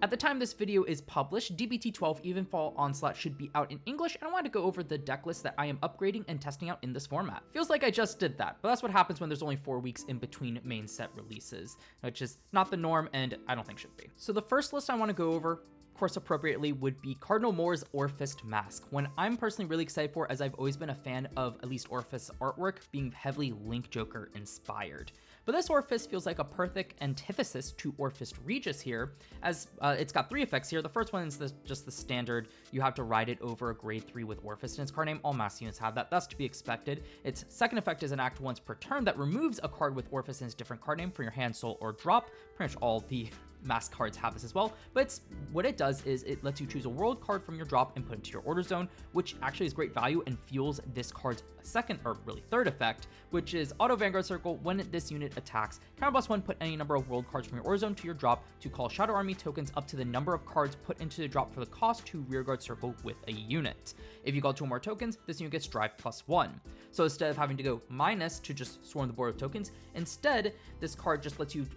At the time this video is published, DBT12 Evenfall Onslaught should be out in English, and I wanted to go over the deck list that I am upgrading and testing out in this format. Feels like I just did that, but that's what happens when there's only 4 weeks in between main set releases, which is not the norm and I don't think should be. So the first list I want to go over, of course appropriately, would be Cardinal Moore's Orfist Masque, one I'm personally really excited for as I've always been a fan of at least Orfist's artwork being heavily Link Joker inspired. But this Orfist feels like a perfect antithesis to Orfist Regis here, as it's got 3 effects here. The first one is just the standard, you have to ride it over a grade 3 with Orfist in its card name. All Mask units have that, that's to be expected. Its second effect is an act once per turn that removes a card with Orfist in its different card name from your hand, soul, or drop. Pretty much all the Mask cards have this as well, but what it does is it lets you choose a world card from your drop and put it into your order zone, which actually is great value and fuels this card's second, or really third effect, which is Auto Vanguard Circle. When this unit attacks, counter+1, put any number of world cards from your order zone to your drop to call Shadow Army tokens up to the number of cards put into the drop for the cost to rearguard circle with a unit. If you call 2 or more tokens, this unit gets drive +1. So instead of having to go minus to just swarm the board with tokens, instead this card just lets you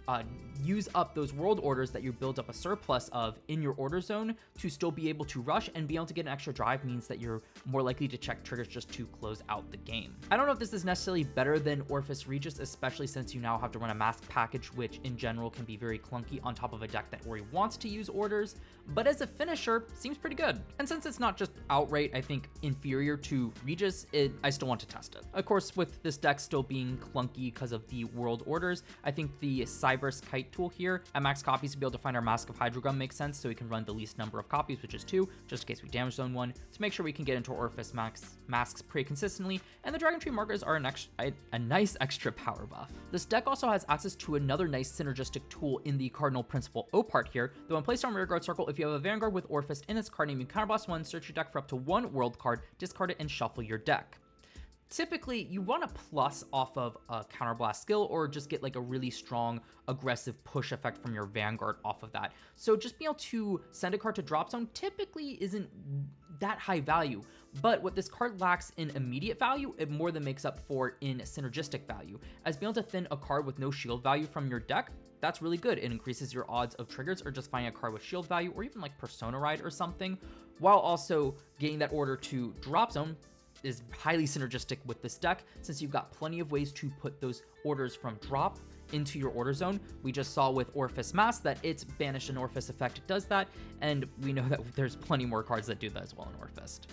use up those world orders that you build up a surplus of in your order zone to still be able to rush, and be able to get an extra drive means that you're more likely to check triggers just to close out the game. I don't know if this is necessarily better than Orfist Regis, especially since you now have to run a mask package, which in general can be very clunky on top of a deck that already wants to use orders, but as a finisher, seems pretty good. And since it's not just outright, I think, inferior to Regis, I still want to test it. Of course, with this deck still being clunky because of the world orders, I think the Cyber's Kite tool here at max copies to be able to find our Mask of Hydreigon makes sense, so we can run the least number of copies, which is 2, just in case we damage zone 1, to make sure we can get into Orfist masks pretty consistently, and the Dragon Tree markers are a nice extra power buff. This deck also has access to another nice synergistic tool in the Cardinal Principle O part here, though when placed on rearguard circle, if you have a Vanguard with Orfist in its card name, you counterblast 1, search your deck for up to 1 world card, discard it, and shuffle your deck. Typically, you want to plus off of a counterblast skill or just get like a really strong aggressive push effect from your Vanguard off of that. So just being able to send a card to drop zone typically isn't that high value, but what this card lacks in immediate value, it more than makes up for in synergistic value. As being able to thin a card with no shield value from your deck, that's really good. It increases your odds of triggers or just finding a card with shield value, or even like Persona Ride or something, while also getting that order to drop zone is highly synergistic with this deck, since you've got plenty of ways to put those orders from drop into your order zone. We just saw with Orfist Mask that its Banish and Orfist effect does that, and we know that there's plenty more cards that do that as well in Orfist.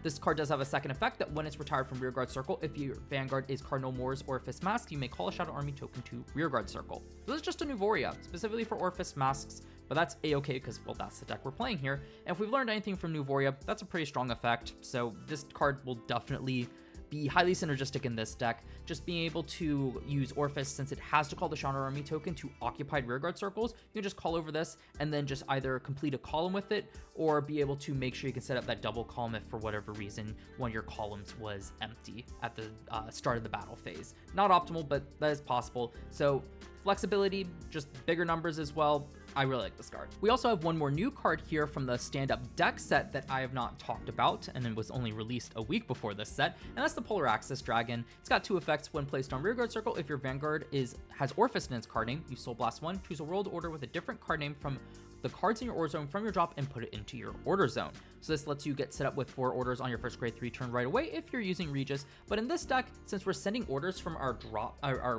This card does have a second effect that when it's retired from rearguard circle, if your Vanguard is Cardinal Moore's Orfist Mask, you may call a Shadow Army token to rearguard circle. So this is just a Nuvoria, specifically for Orfist Masks, but that's a-okay because, well, that's the deck we're playing here. And if we've learned anything from Nuvoria, that's a pretty strong effect, so this card will definitely be highly synergistic in this deck. Just being able to use Orfist, since it has to call the Shadow Army token to occupied rearguard circles, you can just call over this and then just either complete a column with it, or be able to make sure you can set up that double column if for whatever reason one of your columns was empty at the start of the battle phase. Not optimal, but that is possible. So flexibility, just bigger numbers as well. I really like this card. We also have one more new card here from the stand-up deck set that I have not talked about, and it was only released a week before this set, and that's the Polar Axis Dragon. It's got 2 effects when placed on rearguard circle. If your Vanguard has Orfist in its card name, you Soul Blast 1, choose a world order with a different card name from the cards in your order zone from your drop and put it into your order zone. So this lets you get set up with 4 orders on your first grade 3 turn right away if you're using Regis. But in this deck, since we're sending orders from our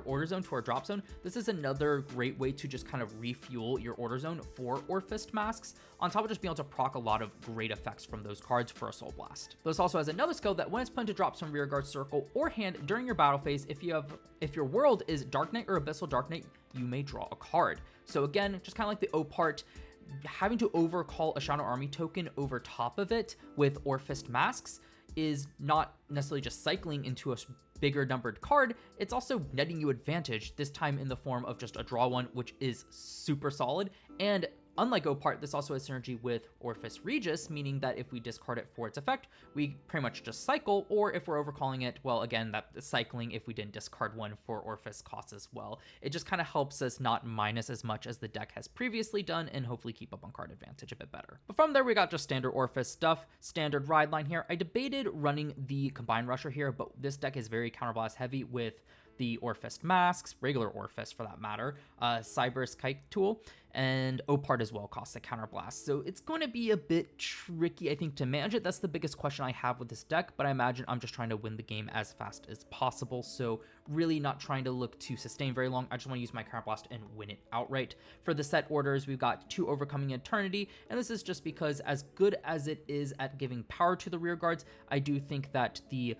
order zone to our drop zone, this is another great way to just kind of refuel your order zone for Orfist Masks, on top of just being able to proc a lot of great effects from those cards for a Soul Blast. This also has another skill that when it's put into drop zone, rearguard circle, or hand during your battle phase, if your world is Dark Knight or Abyssal Dark Knight, you may draw a card. So again, just kind of like the O part, having to overcall a Shadow Army token over top of it with Orfist Masks is not necessarily just cycling into a bigger numbered card, it's also netting you advantage, this time in the form of just a draw 1, which is super solid. And unlike Opart, this also has synergy with Orfist Regis, meaning that if we discard it for its effect, we pretty much just cycle, or if we're overcalling it, well, again, that cycling if we didn't discard 1 for Orfist costs as well. It just kind of helps us not minus as much as the deck has previously done, and hopefully keep up on card advantage a bit better. But from there, we got just standard Orfist stuff, standard ride line here. I debated running the Combine Rusher here, but this deck is very counterblast heavy with the Orfist Masques, regular Orfist for that matter, Cyber's Kite Tool, and Opart as well costs a counterblast. So it's going to be a bit tricky, I think, to manage it. That's the biggest question I have with this deck, but I imagine I'm just trying to win the game as fast as possible. So really not trying to look to sustain very long. I just want to use my counterblast and win it outright. For the set orders, we've got 2 Overcoming Eternity, and this is just because as good as it is at giving power to the rear guards, I do think that the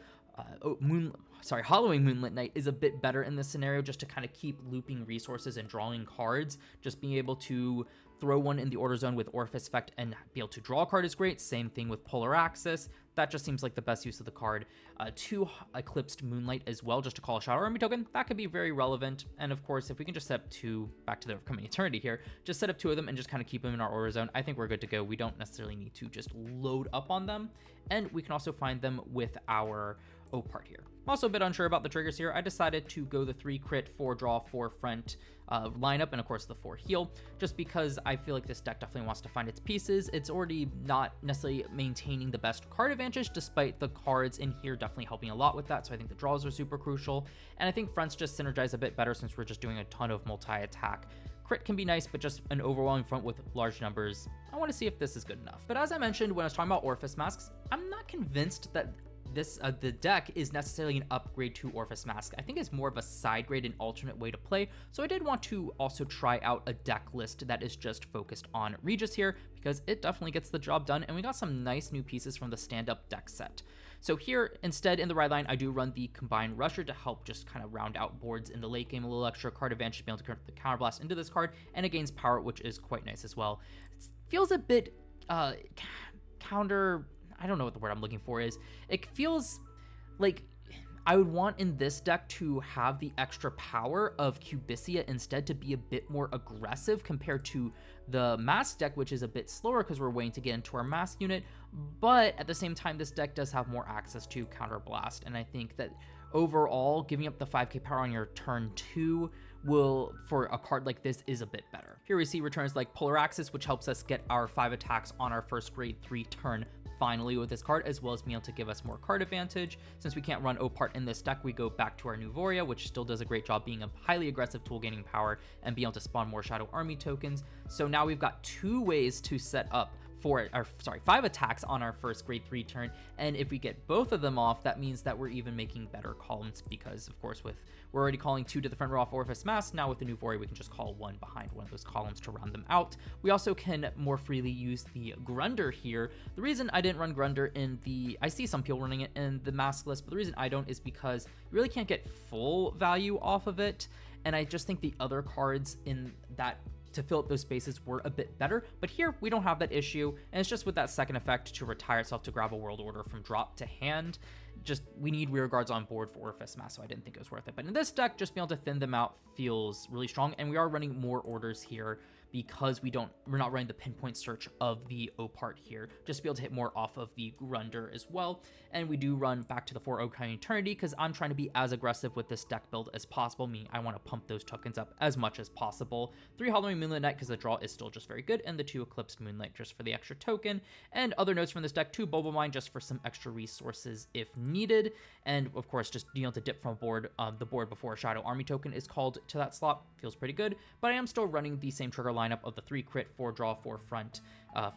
Hallowing Moonlit Night is a bit better in this scenario, just to kind of keep looping resources and drawing cards. Just being able to throw one in the order zone with Orfist Effect and be able to draw a card is great. Same thing with Polar Axis. That just seems like the best use of the card. 2 Eclipsed Moonlight as well, just to call a Shadow Army token. That could be very relevant. And of course, if we can just set up 2, back to the Overcoming Eternity here, just set up 2 of them and just kind of keep them in our order zone, I think we're good to go. We don't necessarily need to just load up on them. And we can also find them with our Opart here. I'm also a bit unsure about the triggers here. I decided to go the 3 crit, 4 draw, 4 front lineup, and of course the 4 heal, just because I feel like this deck definitely wants to find its pieces. It's already not necessarily maintaining the best card advantage, despite the cards in here definitely helping a lot with that. So I think the draws are super crucial, and I think fronts just synergize a bit better since we're just doing a ton of multi-attack. Crit can be nice, but just an overwhelming front with large numbers, I want to see if this is good enough. But as I mentioned when I was talking about Orfist Masques, I'm not convinced that the deck is necessarily an upgrade to Orfist Masque. I think it's more of a side grade and alternate way to play. So I did want to also try out a deck list that is just focused on Regis here, because it definitely gets the job done, and we got some nice new pieces from the stand-up deck set. So here, instead, in the right line, I do run the Combined Rusher to help just kind of round out boards in the late game, a little extra card advantage to be able to convert the Counterblast into this card, and it gains power, which is quite nice as well. It feels a bit counter... I don't know what the word I'm looking for is. It feels like I would want in this deck to have the extra power of Cubicea instead, to be a bit more aggressive compared to the Mask deck, which is a bit slower because we're waiting to get into our Mask unit. But at the same time, this deck does have more access to Counterblast, and I think that overall, giving up the 5k power on your turn 2 will, for a card like this, is a bit better. Here we see returns like Polar Axis, which helps us get our 5 attacks on our first grade 3 turn finally with this card, as well as being able to give us more card advantage. Since we can't run Opart in this deck, we go back to our Nuvoria, which still does a great job being a highly aggressive tool, gaining power and being able to spawn more Shadow Army tokens. So now we've got 2 ways to set up 5 attacks on our first grade 3 turn, and if we get both of them off, that means that we're even making better columns, because of course we're already calling 2 to the front row off Orfist Masque. Now with the new Nuvoria, we can just call 1 behind one of those columns to round them out. We also can more freely use the Grunder here. The reason I didn't run Grunder I see some people running it in the Mask list, but the reason I don't is because you really can't get full value off of it, and I just think the other cards in that to fill up those spaces were a bit better. But here we don't have that issue, and it's just with that second effect to retire itself to grab a World Order from drop to hand. Just we need rear guards on board for Orfist Masque, so I didn't think it was worth it. But in this deck, just being able to thin them out feels really strong, and we are running more orders here because we're not running the pinpoint search of the Opart here, just to be able to hit more off of the Grunder as well. And we do run back to the 4 Overcoming Eternity because I'm trying to be as aggressive with this deck build as possible, meaning I want to pump those tokens up as much as possible. 3 Halloween Moonlit Night because the draw is still just very good, and the 2 Eclipsed Moonlight just for the extra token. And other notes from this deck, 2 Bulba Mine just for some extra resources if needed, and of course just being able to dip from the board before a Shadow Army token is called to that slot feels pretty good. But I am still running the same trigger lineup of the 3 crit, 4 draw, 4 front,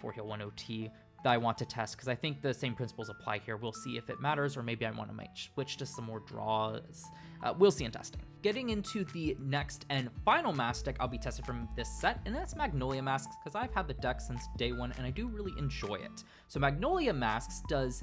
4 heal, 1 OT that I want to test, because I think the same principles apply here. We'll see if it matters, or maybe I want to switch to some more draws. We'll see in testing. Getting into the next and final Mask deck I'll be testing from this set, and that's Magnolia Masques, because I've had the deck since day 1 and I do really enjoy it. So Magnolia Masques does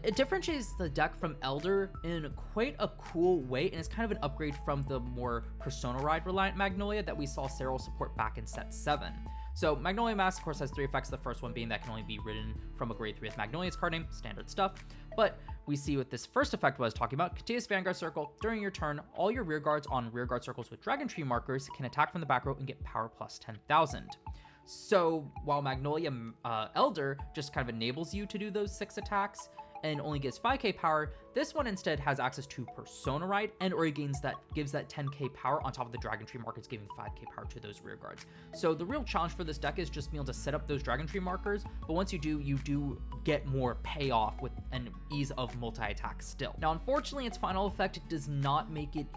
it differentiates the deck from Elder in quite a cool way, and it's kind of an upgrade from the more Persona Ride reliant Magnolia that we saw Cyril support back in set 7. So Magnolia Masque, of course, has 3 effects. The first one being that can only be ridden from a grade 3 with Magnolia's card name, standard stuff. But we see with this first effect what I was talking about, continuous Vanguard Circle. During your turn, all your rear guards on rear guard circles with Dragon Tree markers can attack from the back row and get power plus 10,000. So while Magnolia Elder just kind of enables you to do those 6 attacks and only gives 5k power, this one instead has access to Persona Ride, and or gives that 10k power on top of the Dragon Tree markers, giving 5k power to those rear guards. So the real challenge for this deck is just being able to set up those Dragon Tree markers, but once you do get more payoff with an ease of multi-attack still. Now, unfortunately, its final effect does not make it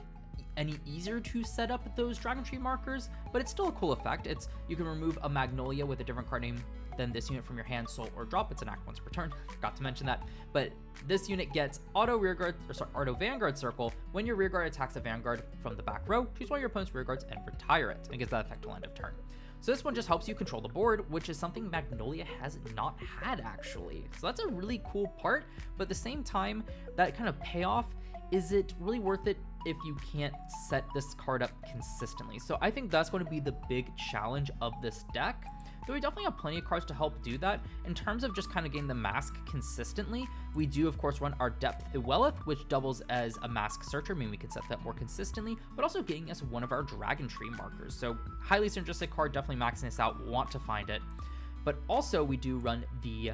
any easier to set up those Dragon Tree markers, but it's still a cool effect. You can remove a Magnolia with a different card name than this unit from your hand, soul, or drop. It's an act once per turn. Forgot to mention that. But this unit gets auto Vanguard Circle when your rearguard attacks a Vanguard from the back row. Choose one of your opponent's rearguards and retire it, and gets that effect till end of turn. So this one just helps you control the board, which is something Magnolia has not had actually. So that's a really cool part, but at the same time, that kind of payoff, is it really worth it if you can't set this card up consistently? So I think that's going to be the big challenge of this deck. Though we definitely have plenty of cards to help do that. In terms of just kind of getting the mask consistently, we do of course run our Depth Iwelith, which doubles as a mask searcher, meaning we can set that more consistently, but also getting us one of our Dragon Tree markers. So highly synergistic card, definitely maxing this out, want to find it. But also we do run the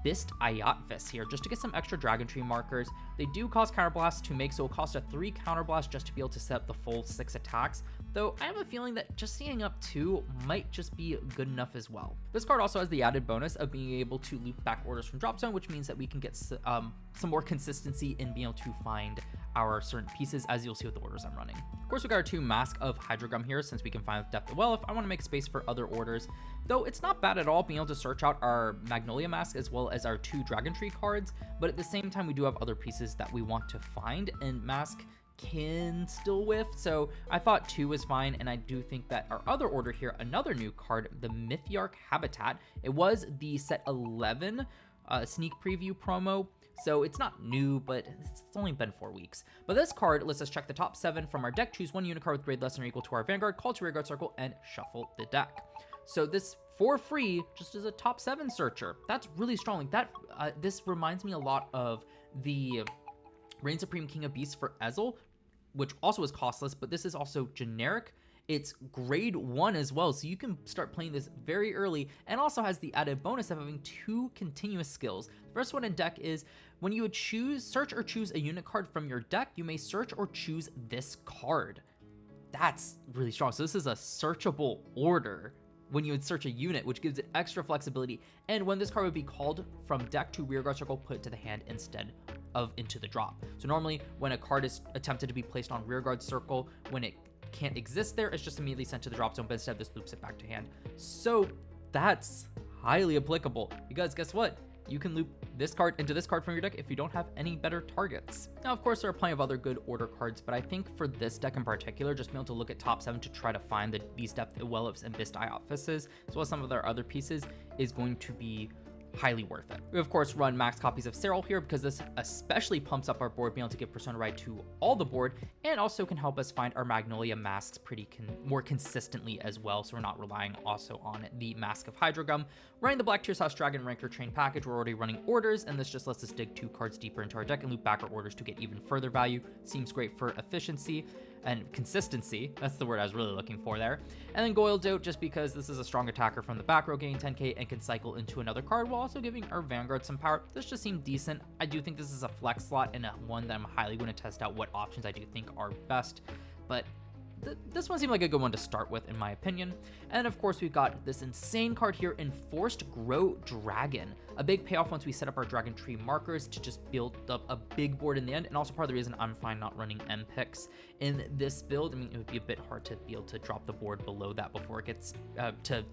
Bist Ayatvis here just to get some extra Dragon Tree markers. They do cost counterblast to make, so it'll cost a 3 counterblast just to be able to set up the full 6 attacks, though I have a feeling that just seeing up 2 might just be good enough as well. This card also has the added bonus of being able to loop back orders from drop zone, which means that we can get some more consistency in being able to find our certain pieces, as you'll see with the orders I'm running. Of course, we got our 2 Mask of Hydreigon here, since we can find with Depth of Well if I want to make space for other orders. Though it's not bad at all being able to search out our Magnolia Mask as well as our 2 Dragon Tree cards, but at the same time we do have other pieces that we want to find, and Mask can still whiff, so I thought 2 was fine. And I do think that our other order here, another new card, the Mythiarch Habitat, it was the set 11 sneak preview promo, so it's not new, but it's only been 4 weeks. But this card lets us check the top 7 from our deck, choose 1 unit card with grade less than or equal to our Vanguard, call to rearguard circle, and shuffle the deck. So this for free just as a top 7 searcher. That's really strong. Like that, this reminds me a lot of the Reign Supreme King of Beasts for Ezel, which also is costless, but this is also generic. It's grade 1 as well, so you can start playing this very early, and also has the added bonus of having 2 continuous skills. The first one in deck is when you would search or choose a unit card from your deck, you may search or choose this card. That's really strong. So this is a searchable order when you would search a unit, which gives it extra flexibility. And when this card would be called from deck to rearguard circle, put it to the hand instead of into the drop. So normally when a card is attempted to be placed on rearguard circle, when it can't exist there, it's just immediately sent to the drop zone, but instead this loops it back to hand. So that's highly applicable, because guess what? You can loop this card into this card from your deck if you don't have any better targets. Now, of course, there are plenty of other good order cards, but I think for this deck in particular, just being able to look at top 7 to try to find these Depth Iweliths and Bist Ayatvises, as well as some of their other pieces, is going to be highly worth it. We of course run max copies of Serral here because this especially pumps up our board, being able to give Persona Ride to all the board, and also can help us find our Magnolia masks more consistently as well, so we're not relying also on the Mask of Hydreigon. Running the Black Tears House Dragon Ranker Train package, we're already running orders, and this just lets us dig 2 cards deeper into our deck and loop back our orders to get even further value. Seems great for efficiency and consistency. That's the word I was really looking for there. And then Goildote, just because this is a strong attacker from the back row, getting 10k and can cycle into another card while also giving our Vanguard some power. This just seemed decent. I do think this is a flex slot and one that I'm highly going to test out what options I do think are best, but this one seemed like a good one to start with in my opinion. And of course we've got this insane card here, Enforced Grow Dragon, a big payoff once we set up our Dragon Tree markers to just build up a big board in the end, and also part of the reason I'm fine not running M-Picks in this build. I mean, it would be a bit hard to be able to drop the board below that before it gets to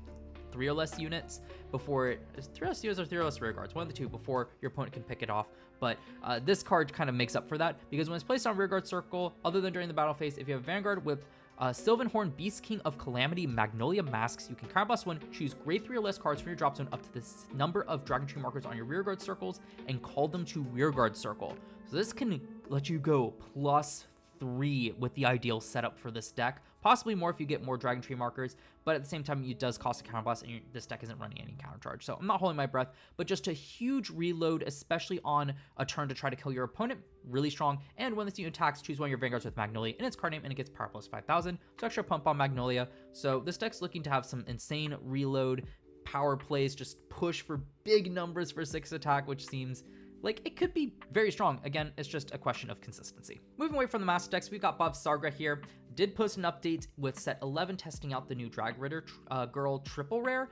3 or less units, before it is 3 or less units or 3 or less rear guards, one of the two, before your opponent can pick it off. But this card kind of makes up for that, because when it's placed on rearguard circle, other than during the battle phase, if you have Vanguard with Sylvanhorn, Beast King of Calamity, Magnolia Masques, you can counterblast 1, choose grade 3 or less cards from your drop zone up to this number of Dragon Tree markers on your rearguard circles and call them to rearguard circle. So this can let you go +3 with the ideal setup for this deck, possibly more if you get more Dragon Tree markers, but at the same time it does cost a counterblast, and this deck isn't running any counter charge, so I'm not holding my breath. But just a huge reload, especially on a turn to try to kill your opponent, really strong. And when this unit attacks, choose one of your Vanguards with Magnolia in its card name, and it gets power plus 5,000, so extra pump on Magnolia. So this deck's looking to have some insane reload power plays, just push for big numbers for 6 attack, which seems like it could be very strong. Again, it's just a question of consistency. Moving away from the Master decks, we've got Bavsargra here. Did post an update with set 11 testing out the new Drag Ritter Girl triple rare,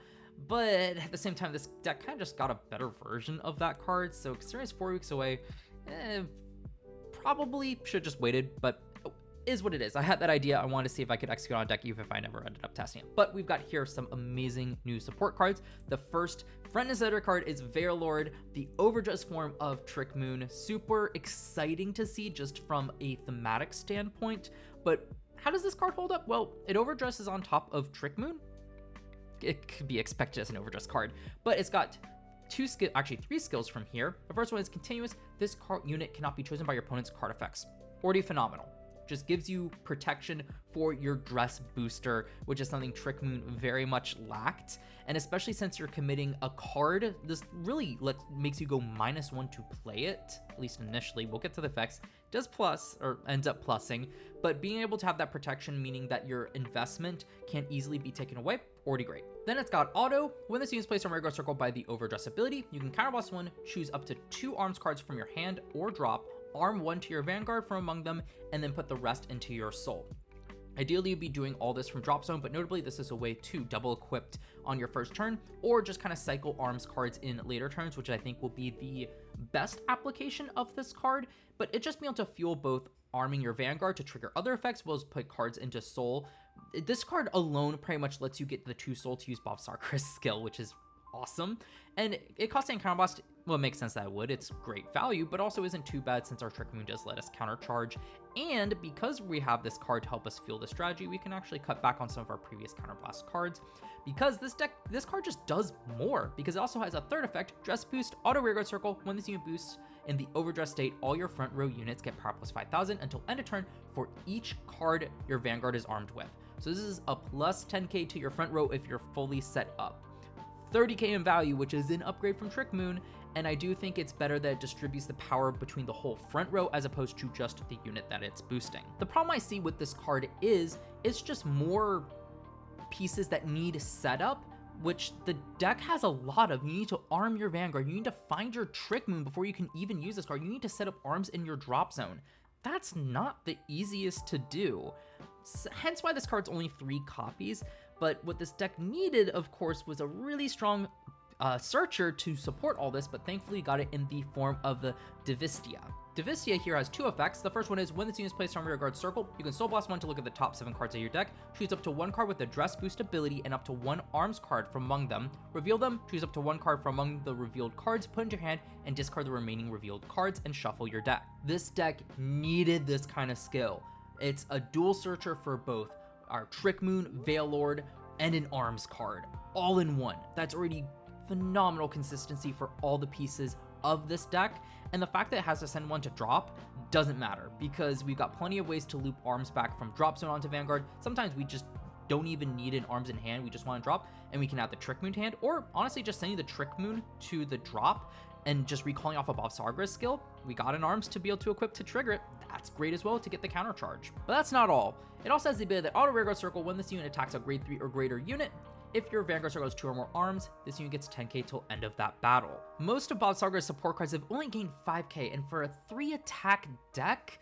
but at the same time, this deck kind of just got a better version of that card. So considering it's 4 weeks away, probably should just waited, but is what it is. I had that idea. I wanted to see if I could execute on a deck, even if I never ended up testing it. But we've got here some amazing new support cards. The first front and center card is Verlord, the overdress form of Trick Moon. Super exciting to see just from a thematic standpoint. But how does this card hold up? Well, it overdresses on top of Trick Moon. It could be expected as an overdress card, but it's got three skills from here. The first one is continuous. This card unit cannot be chosen by your opponent's card effects. Already phenomenal. Just gives you protection for your dress booster, which is something Trick Moon very much lacked. And especially since you're committing a card, this really makes you go -1 to play it, at least initially. We'll get to the effects. Does plus, or ends up plussing, but being able to have that protection, meaning that your investment can't easily be taken away, already great. Then it's got auto. When this unit is placed on Rearguard Circle by the overdress ability, you can counterblast 1, choose up to 2 arms cards from your hand or drop, arm 1 to your Vanguard from among them, and then put the rest into your soul. Ideally, you'd be doing all this from drop zone, but notably this is a way to double equipped on your first turn, or just kind of cycle arms cards in later turns, which I think will be the best application of this card. But it just be able to fuel both arming your Vanguard to trigger other effects, as well as put cards into soul. This card alone pretty much lets you get the 2 soul to use Bavsargra's skill, which is awesome. And it costs a counterblast. Well, it makes sense that it would. It's great value, but also isn't too bad since our Trick Moon does let us countercharge. And because we have this card to help us fuel the strategy, we can actually cut back on some of our previous counterblast cards. Because this card just does more, because it also has a third effect, Dress Boost, Auto Rearguard Circle. When this unit boosts in the overdress state, all your front row units get power plus 5,000 until end of turn for each card your Vanguard is armed with. So this is a plus 10k to your front row if you're fully set up. 30k in value, which is an upgrade from Trick Moon, and I do think it's better that it distributes the power between the whole front row as opposed to just the unit that it's boosting. The problem I see with this card is it's just more pieces that need setup, which the deck has a lot of. You need to arm your Vanguard, you need to find your Trick Moon before you can even use this card, you need to set up arms in your drop zone. That's not the easiest to do. Hence why this card's only 3 copies. But what this deck needed, of course, was a really strong searcher to support all this, but thankfully got it in the form of the Divistia. Divistia here has 2 effects. The first one is when this unit is placed on Rearguard Circle, you can Soul Blast 1 to look at the top 7 cards of your deck, choose up to 1 card with the Dress Boost ability and up to 1 arms card from among them, reveal them, choose up to 1 card from among the revealed cards, put into your hand, and discard the remaining revealed cards and shuffle your deck. This deck needed this kind of skill. It's a dual searcher for both our Trick Moon, Veillord, and an arms card, all in one. That's already phenomenal consistency for all the pieces of this deck, and the fact that it has to send 1 to drop doesn't matter, because we've got plenty of ways to loop arms back from drop zone onto Vanguard. Sometimes we just don't even need an arms in hand, we just want to drop, and we can add the Trick Moon to hand, or honestly just sending the Trick Moon to the drop and just recalling off of Bavsargra's skill. We got an arms to be able to equip to trigger it. That's great as well to get the counter charge. But that's not all. It also has the ability that Auto Rearguard Circle, when this unit attacks a grade 3 or greater unit, if your Vanguard Circle has 2 or more arms, this unit gets 10k till end of that battle. Most of Bavsargra's support cards have only gained 5k, and for a 3 attack deck,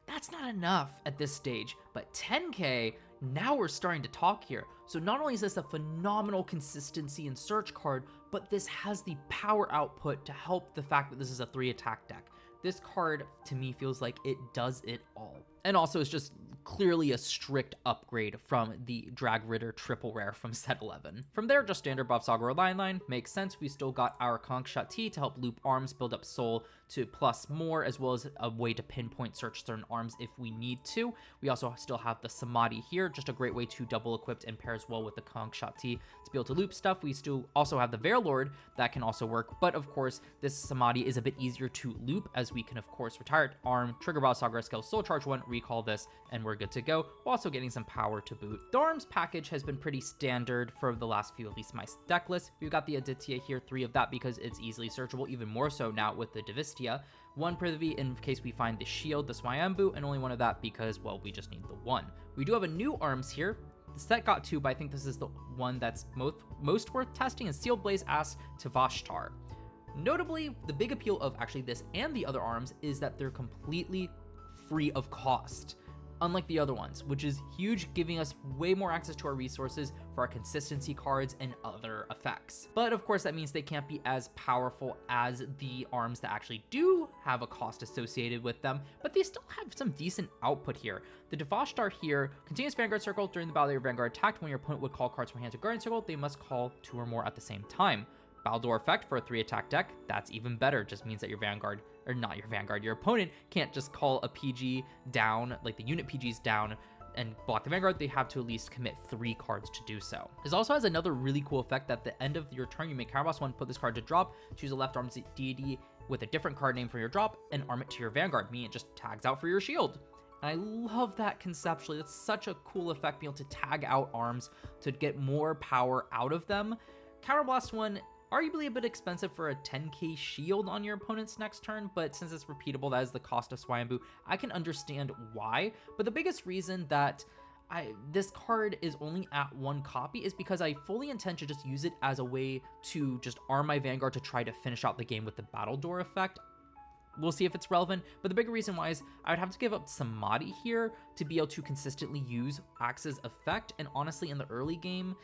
that's not enough at this stage. But 10k, now we're starting to talk here. So not only is this a phenomenal consistency and search card, but this has the power output to help the fact that this is a 3 attack deck. This card, to me, feels like it does it all. And also it's just clearly a strict upgrade from the Drag Ritter triple rare from set 11. From there, just standard Bavsargra line makes sense. We still got our GlitchxCity to help loop arms, build up soul to plus more, as well as a way to pinpoint search certain arms if we need to. We also still have the Samadhi here, just a great way to double equipped and pairs well with the GlitchxCity to be able to loop stuff. We still also have the Veillord that can also work, but of course this Samadhi is a bit easier to loop, as we can of course retire arm, trigger Bavsargra skill, soul charge 1, recall this, and we're good to go, while also getting some power to boot. The arms package has been pretty standard for the last few, at least my deck list. We've got the Aditya here, 3 of that because it's easily searchable, even more so now with the Divistia. 1 Prithvi in case we find the shield, the Swayambhu, and only 1 of that because, well, we just need the 1. We do have a new arms here. The set got 2, but I think this is the one that's most worth testing, and Sealed Blaze Ass to Vashtar. Notably, the big appeal of actually this and the other arms is that they're completely free of cost. unlike the other ones, which is huge, giving us way more access to our resources for our consistency cards and other effects. But of course, that means they can't be as powerful as the arms that actually do have a cost associated with them, but they still have some decent output here. The Devastar here, continuous Vanguard Circle. During the battle, your Vanguard attacked. When your opponent would call cards from hand to Guardian Circle, they must call 2 or more at the same time. Battledore effect for a 3 attack deck, that's even better. Just means that your Vanguard, or not your Vanguard, your opponent can't just call a PG down, like the unit PGs down, and block the Vanguard. They have to at least commit 3 cards to do so. This also has another really cool effect that at the end of your turn, you may counterblast 1, put this card to drop, choose a left arm deity with a different card name for your drop, and arm it to your Vanguard, meaning it just tags out for your shield. And I love that conceptually. That's such a cool effect, being able to tag out arms to get more power out of them. Counterblast 1, arguably a bit expensive for a 10k shield on your opponent's next turn, but since it's repeatable, that is the cost of Swayamboo. I can understand why, but the biggest reason that this card is only at 1 copy is because I fully intend to just use it as a way to just arm my Vanguard to try to finish out the game with the Battledore effect. We'll see if it's relevant, but the bigger reason why is I would have to give up Samadhi here to be able to consistently use Axe's effect, and honestly, in the early game,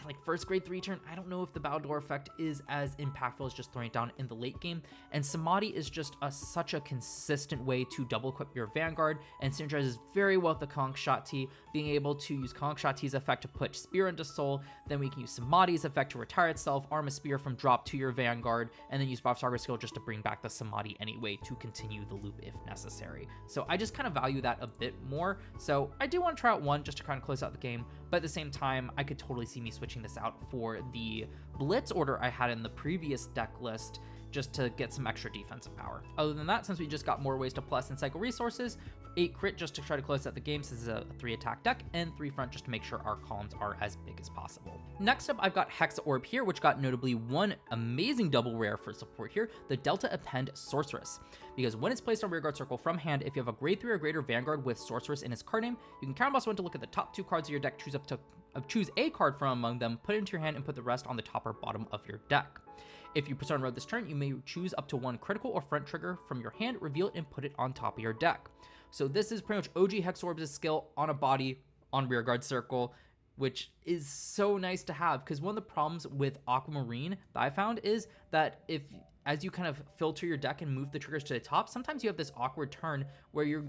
like first grade 3 turn, I don't know if the Battledore effect is as impactful as just throwing it down in the late game, and Samadhi is just such a consistent way to double equip your Vanguard, and synergizes very well with the Kongs-Shati, being able to use Kongs-Shati's effect to put Spear into Soul, then we can use Samadhi's effect to retire itself, arm a Spear from drop to your Vanguard, and then use Bavsargra skill just to bring back the Samadhi anyway to continue the loop if necessary. So I just kind of value that a bit more, so I do want to try out 1 just to kind of close out the game, but at the same time, I could totally see me switching this out for the Blitz order I had in the previous deck list, just to get some extra defensive power. Other than that, since we just got more ways to plus and cycle resources, 8 crit just to try to close out the game, since it's a 3 attack deck, and 3 front just to make sure our columns are as big as possible. Next up, I've got Hexaorb here, which got notably 1 amazing double rare for support here, the Delta Append Sorceress. Because when it's placed on Rearguard Circle from hand, if you have a grade 3 or greater Vanguard with Sorceress in its card name, you can counterblast 1 to look at the top 2 cards of your deck, choose a card from among them, put it into your hand, and put the rest on the top or bottom of your deck. If you Persona Road this turn, you may choose up to 1 critical or front trigger from your hand, reveal it, and put it on top of your deck. So this is pretty much OG Hexaorb's skill on a body on Rearguard Circle, which is so nice to have, because one of the problems with Aquamarine that I found is that as you kind of filter your deck and move the triggers to the top, sometimes you have this awkward turn where you're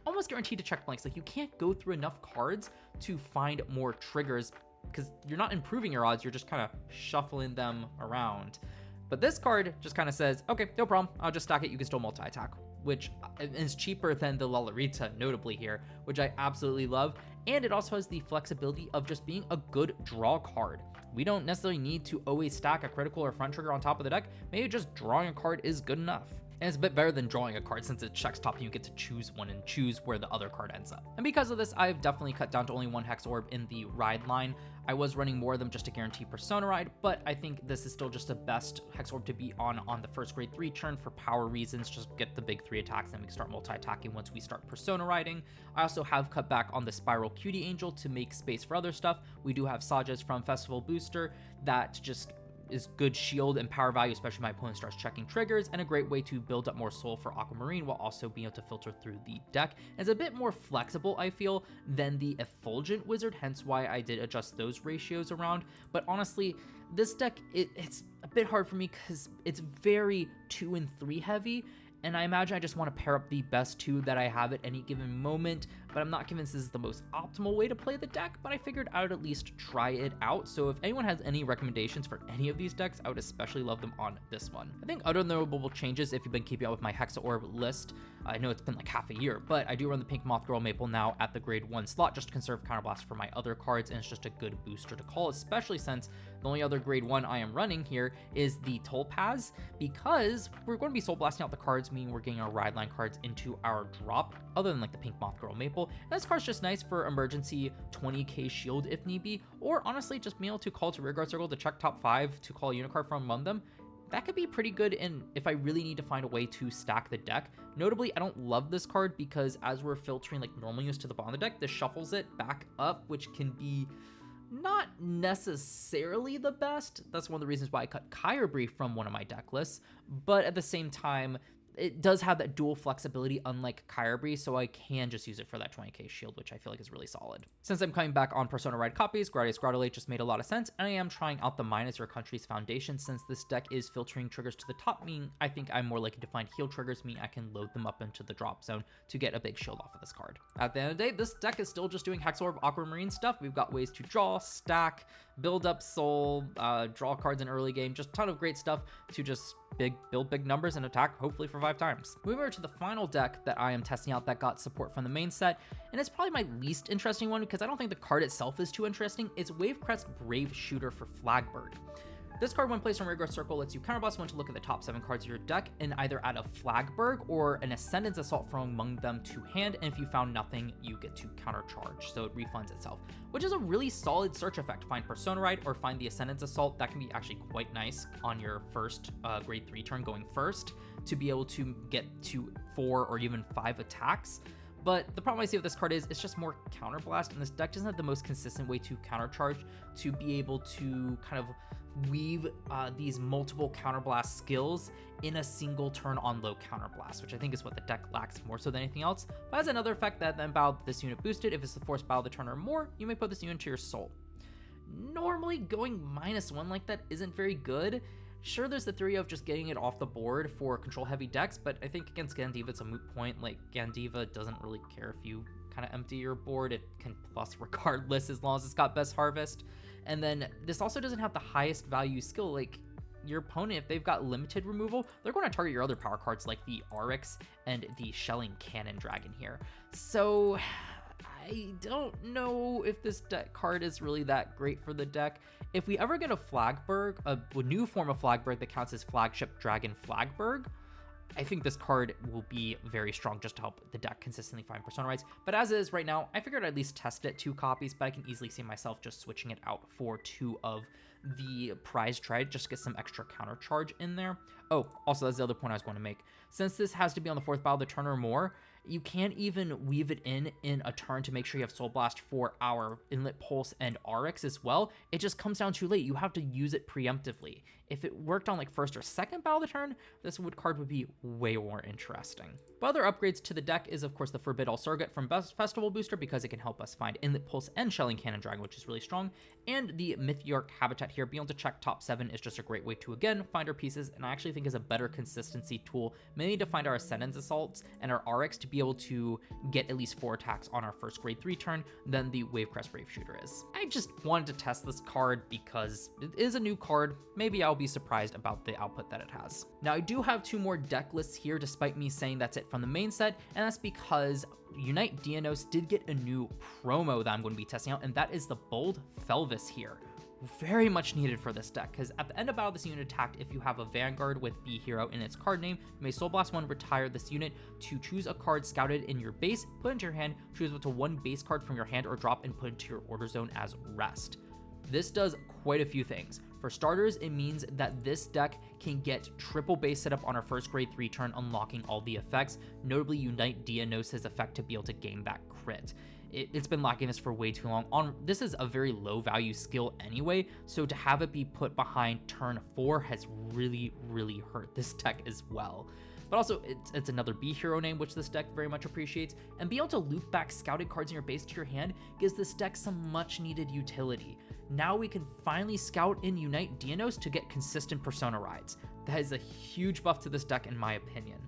almost guaranteed to check blanks. Like, you can't go through enough cards to find more triggers, because you're not improving your odds, you're just kind of shuffling them around. But this card just kind of says, okay, no problem, I'll just stack it, you can still multi-attack, which is cheaper than the Lalarita, notably here, which I absolutely love. And it also has the flexibility of just being a good draw card. We don't necessarily need to always stack a critical or front trigger on top of the deck. Maybe just drawing a card is good enough. And it's a bit better than drawing a card, since it checks top and you get to choose one and choose where the other card ends up. And because of this, I've definitely cut down to only 1 Hexaorb in the ride line. I was running more of them just to guarantee Persona Ride, but I think this is still just the best Hexaorb to be on the first grade 3 turn for power reasons. Just get the big 3 attacks, then we can start multi-attacking once we start Persona Riding. I also have cut back on the Spiral Cutie Angel to make space for other stuff. We do have Sajas from Festival Booster that just is good shield and power value, especially when my opponent starts checking triggers, and a great way to build up more soul for Aquamarine while also being able to filter through the deck. It's a bit more flexible, I feel, than the Effulgent Wizard, hence why I did adjust those ratios around. But honestly, this deck, it's a bit hard for me because it's very 2 and 3 heavy, and I imagine I just want to pair up the best 2 that I have at any given moment, but I'm not convinced this is the most optimal way to play the deck, but I figured I would at least try it out. So if anyone has any recommendations for any of these decks, I would especially love them on this one. I think other notable changes, if you've been keeping up with my Hexaorb list, I know it's been like half a year, but I do run the Pink Moth Girl Maple now at the grade 1 slot just to conserve Counterblast for my other cards, and it's just a good booster to call, especially since the only other grade 1 I am running here is the Topaz, because we're going to be soul blasting out the cards, meaning we're getting our ride line cards into our drop, other than like the Pink Moth Girl Maple. And this card's just nice for emergency 20k shield if need be, or honestly just being able to call to Rearguard Circle to check top 5 to call a unit card from among them. That could be pretty good in if I really need to find a way to stack the deck. Notably, I don't love this card because as we're filtering like normal units to the bottom of the deck, this shuffles it back up, which can be not necessarily the best. That's one of the reasons why I cut Kyrebrief from one of my deck lists, but at the same time, it does have that dual flexibility unlike Kyrie, so I can just use it for that 20k shield, which I feel like is really solid. Since I'm coming back on Persona Ride copies, Gradius Grotolate just made a lot of sense, and I am trying out the Mine as your country's foundation since this deck is filtering triggers to the top, meaning I think I'm more likely to find heal triggers, meaning I can load them up into the drop zone to get a big shield off of this card. At the end of the day, this deck is still just doing Hexaorb Aquamarine stuff. We've got ways to draw, stack, build up soul, draw cards in early game, just a ton of great stuff to just build big numbers and attack hopefully for 5 times. Moving over to the final deck that I am testing out that got support from the main set, and it's probably my least interesting one because I don't think the card itself is too interesting. It's Wavecrest Brave Shooter for Flagburg. This card, when placed on Rear Circle, lets you counterblast one to look at the top 7 cards of your deck and either add a Flagburg or an Ascendance Assault from among them to hand, and if you found nothing, you get to countercharge, so it refunds itself, which is a really solid search effect. Find Persona Ride or find the Ascendance Assault. That can be actually quite nice on your first grade 3 turn going first to be able to get to 4 or even 5 attacks. But the problem I see with this card is it's just more counterblast, and this deck doesn't have the most consistent way to countercharge to be able to kind of weave these multiple counterblast skills in a single turn on low counterblast, which I think is what the deck lacks more so than anything else. But has another effect that then battle this unit boosted. If it's the force battle of the turn or more, you may put this unit to your soul. Normally going -1 like that isn't very good. Sure, there's the theory of just getting it off the board for control heavy decks, but I think against Gandiva it's a moot point. Like, Gandiva doesn't really care if you kind of empty your board. It can plus regardless as long as it's got Best Harvest. And then this also doesn't have the highest value skill. Like, your opponent, if they've got limited removal, they're going to target your other power cards like the Oryx and the Shelling Cannon Dragon here. So I don't know if this deck card is really that great for the deck. If we ever get a Flagburg, a new form of Flagburg that counts as Flagship Dragon Flagburg, I think this card will be very strong just to help the deck consistently find Persona Rides. But as is right now, I figured I'd at least test it 2 copies, but I can easily see myself just switching it out for 2 of the prize trade, just to get some extra counter charge in there. Oh, also that's the other point I was going to make. Since this has to be on the 4th battle of the turn or more, you can't even weave it in a turn to make sure you have Soul Blast for our Inlet Pulse and Oryx as well. It just comes down too late. You have to use it preemptively. If it worked on like 1st or 2nd battle of the turn, this card would be way more interesting. But other upgrades to the deck is of course the Forbid All Surrogate from Best Festival Booster, because it can help us find Inlet Pulse and Shelling Cannon Dragon, which is really strong. And the Mythiarch Habitat here, being able to check top 7 is just a great way to again find our pieces, and I actually think is a better consistency tool, mainly to find our Ascendance Assaults and our Oryx to be able to get at least 4 attacks on our first grade 3 turn than the Wavecrest Brave Shooter is. I just wanted to test this card because it is a new card. Maybe I'll be surprised about the output that it has. Now I do have 2 more deck lists here despite me saying that's it from the main set, and that's because Unite Dianos did get a new promo that I'm going to be testing out, and that is the Bold Felvis here. Very much needed for this deck, because at the end of battle, this unit attacked. If you have a Vanguard with B Hero in its card name, you may Soul Blast 1, retire this unit to choose a card scouted in your base, put into your hand, choose up to 1 base card from your hand or drop, and put into your order zone as rest. This does quite a few things. For starters, it means that this deck can get triple base setup on our first grade 3 turn, unlocking all the effects, notably Unite Dianos' effect to be able to gain that crit. It's been lacking this for way too long. This is a very low value skill anyway, so to have it be put behind turn 4 has really hurt this deck as well. But also, it's another B Hero name, which this deck very much appreciates, and being able to loop back scouted cards in your base to your hand gives this deck some much needed utility. Now we can finally scout in Unite Dianos to get consistent Persona Rides. That is a huge buff to this deck in my opinion.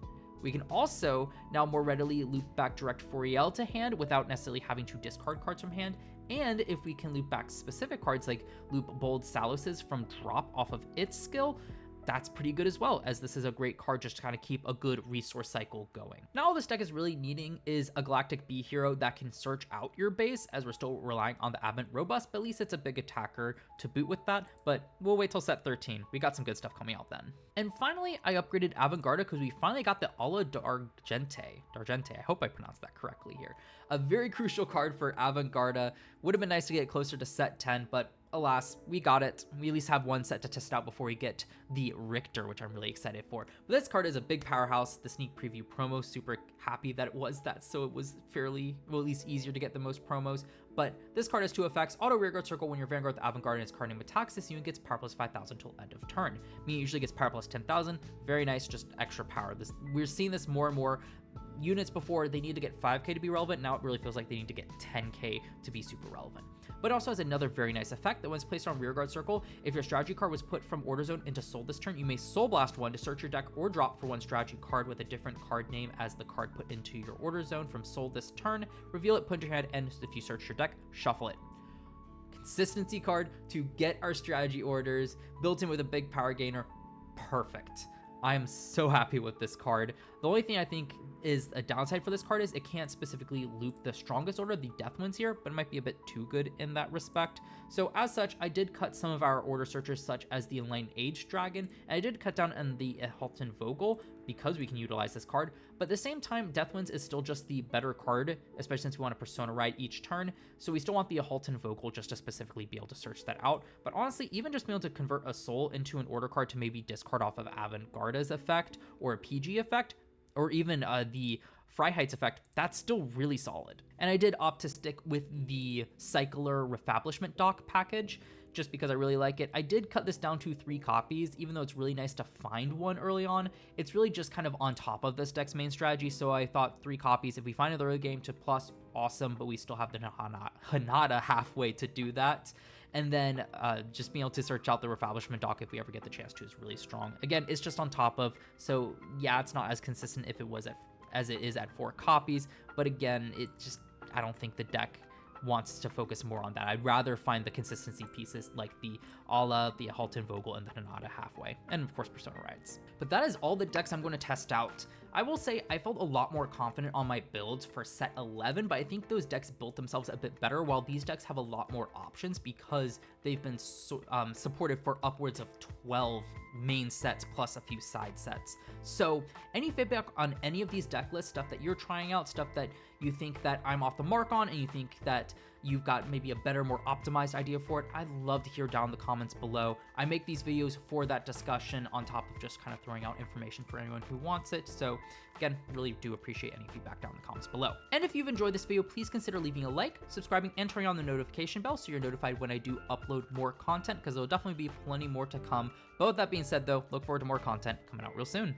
We can also now more readily loop back Direct Foriel to hand without necessarily having to discard cards from hand, and if we can loop back specific cards like loop Bold Salos's from drop off of its skill, that's pretty good as well, as this is a great card just to kind of keep a good resource cycle going. Now all this deck is really needing is a Galactic B Hero that can search out your base, as we're still relying on the Advent Robust, but at least it's a big attacker to boot with that, but we'll wait till set 13. We got some good stuff coming out then. And finally, I upgraded Avantgarda because we finally got the Alola Dargente, I hope I pronounced that correctly here. A very crucial card for Avantgarda. Would have been nice to get closer to set 10, but alas, we got it. We at least have one set to test out before we get the Richter, which I'm really excited for. But this card is a big powerhouse. The sneak preview promo, super happy that it was that, so it was fairly, well, at least easier to get the most promos. But this card has 2 effects. Auto rearguard circle when your Vanguard with Avantgarda and its card name attacks. This unit gets power plus 5,000 till end of turn. Meaning it usually gets power plus 10,000. Very nice, just extra power. We're seeing this more and more. Units before, they need to get 5k to be relevant. Now it really feels like they need to get 10k to be super relevant. But it also has another very nice effect that when it's placed on rearguard circle, if your strategy card was put from order zone into soul this turn, you may soul blast one to search your deck or drop for one strategy card with a different card name as the card put into your order zone from soul this turn, reveal it, put it in your hand, and if you search your deck, shuffle it. Consistency card to get our strategy orders, built in with a big power gainer, perfect. I am so happy with this card. The only thing I think is a downside for this card is it can't specifically loop the strongest order, the Death Winds here, but it might be a bit too good in that respect. So as such, I did cut some of our order searchers such as the Enlightened Age Dragon, and I did cut down on the Halton Vogel because we can utilize this card, but at the same time, Death Winds is still just the better card, especially since we want to Persona Ride each turn, so we still want the Halton Vogel just to specifically be able to search that out. But honestly, even just being able to convert a soul into an order card to maybe discard off of Avantgarda's effect or a PG effect, or even the Freiheit's effect, that's still really solid. And I did opt to stick with the Cycler Refablishment Dock package, just because I really like it. I did cut this down to 3 copies, even though it's really nice to find one early on. It's really just kind of on top of this deck's main strategy, so I thought 3 copies. If we find another early game to plus, awesome, but we still have the Hanada halfway to do that. And then just being able to search out the Refablishment Dock if we ever get the chance to is really strong. Again, it's just on top of, so yeah, it's not as consistent if it was as it is at 4 copies, but again, it just, I don't think the deck wants to focus more on that. I'd rather find the consistency pieces like the Ala, the Halton Vogel, and the Hanada halfway, and of course Persona Rides. But that is all the decks I'm going to test out. I will say I felt a lot more confident on my builds for set 11, but I think those decks built themselves a bit better, while these decks have a lot more options because they've been supported for upwards of 12 main sets plus a few side sets. So any feedback on any of these deck lists, stuff that you're trying out, stuff that you think that I'm off the mark on, and you think that you've got maybe a better, more optimized idea for it, I'd love to hear down in the comments below. I make these videos for that discussion on top of just kind of throwing out information for anyone who wants it. So again, really do appreciate any feedback down in the comments below. And if you've enjoyed this video, please consider leaving a like, subscribing, and turning on the notification bell so you're notified when I do upload more content, because there'll definitely be plenty more to come. But with that being said though, look forward to more content coming out real soon.